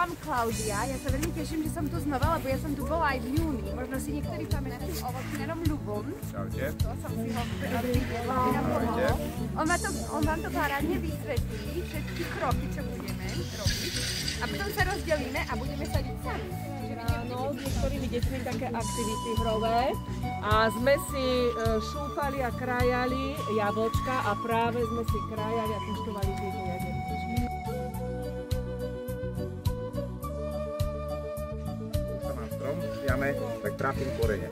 volám Klaudia, ja sa veľmi teším, že som tu znova, lebo ja som tu bola aj v júni. Možno si niektorí pamätáte s ovocnárom Ľubom. Čaute. To som si ho On vám to parádne vysvetlí, všetky kroky, čo budeme robiť. A potom sa rozdelíme a budeme sadiť sami. Áno, s niektorými deťmi také aktivity hrové. A sme si šúpali a krájali jablčka a práve sme si krájali a púšťovali tieto jablčky. Už mám strom, šiame, tak trafím korene.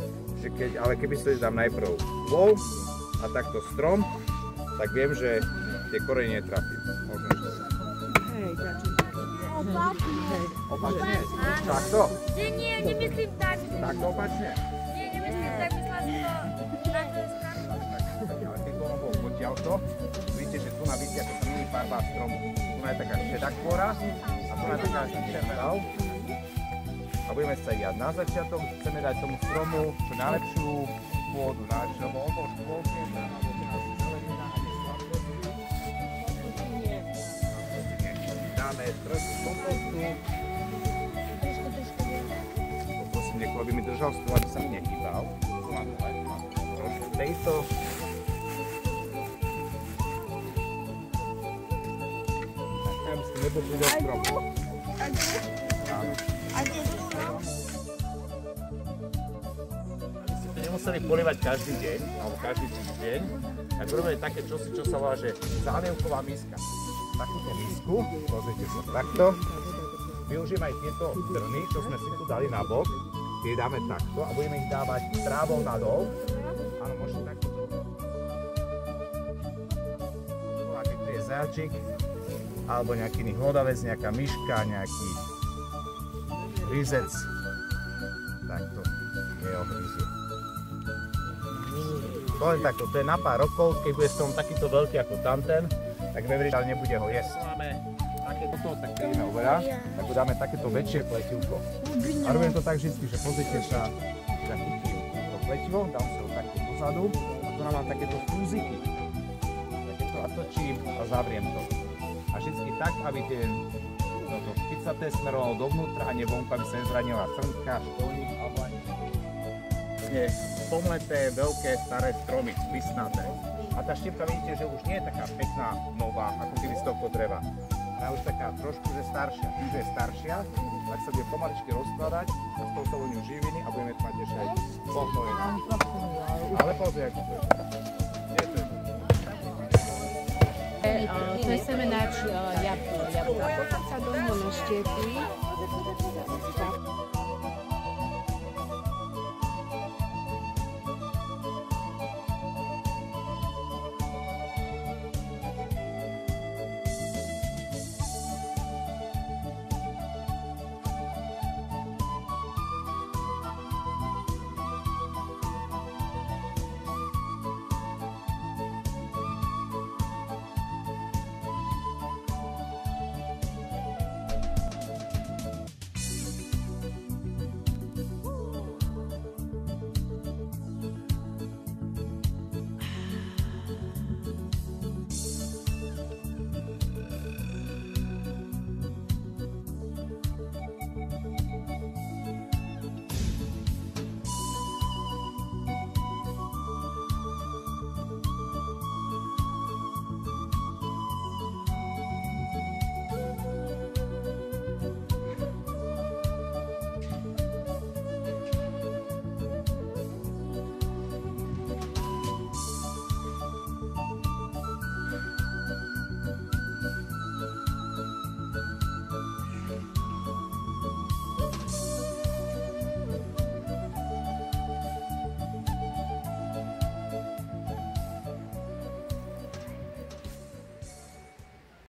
Ale keby sa dám najprv lov a takto strom, tak viem, že tie korene netrafím. Možno to. Hej, začítam. Opačne? Takto? Nie, nemyslím tak. Takto opačne? Nie, nemyslím tak, myslela som to na druhej strane. Ale keď to bol potiaľto, vidíte, že tu na vidíte, ako sa mení farba stromu. Tu je taká šedá kôra a tu je taká červená. A budeme sa jať. Na začiatok chceme dať tomu stromu čo najlepšiu pôdu, lebo on bol škôlke, dáme trošku kompostu. Poprosím niekoho, aby mi držal stôl, aby sa mi nechýbal. Trošku tejto. Tak tam ste nepokli do stromu. Aby ste to nemuseli polievať každý deň, alebo každý týždeň, tak robíme také čosi, čo sa volá, že zálievková miska. Takúto misku, pozrite sa takto. Využijem aj tieto trny, čo sme si tu dali na bok. Tie dáme takto a budeme ich dávať trávou nadol. Áno, môžete takto. A keď tu je zajačik, alebo nejaký iný hlodavec, nejaká myška, nejaký ryzec, takto neohryzie. To len takto, to je na pár rokov, keď bude strom takýto veľký ako tamten, tak verím, ale nebude ho jesť. Máme takéto, tak príjme oveľa, tak dáme takéto väčšie pletivko. A robím to tak vždy, že pozrite sa, že chytím to pletivo, dám sa ho takto pozadu a tu mám takéto fúziky. Takéto a točím a zavriem to. A vždy tak, aby toto špicaté smerovalo dovnútra a nevonku, aby sa nezranila srnka, školník alebo ani pomleté, veľké, staré stromy, listnaté. A tá štiepka vidíte, že už nie je taká pekná, nová, ako keby z toho dreva. Ona už taká trošku, že staršia. Tým, že je staršia, tak sa bude pomaličky rozkladať a z toho sa voňujú živiny a budeme mať ešte aj pohnojené. Ale pozri, ako to je. To je semenáč jablka. Potom sa do neho naštiepí. Tak.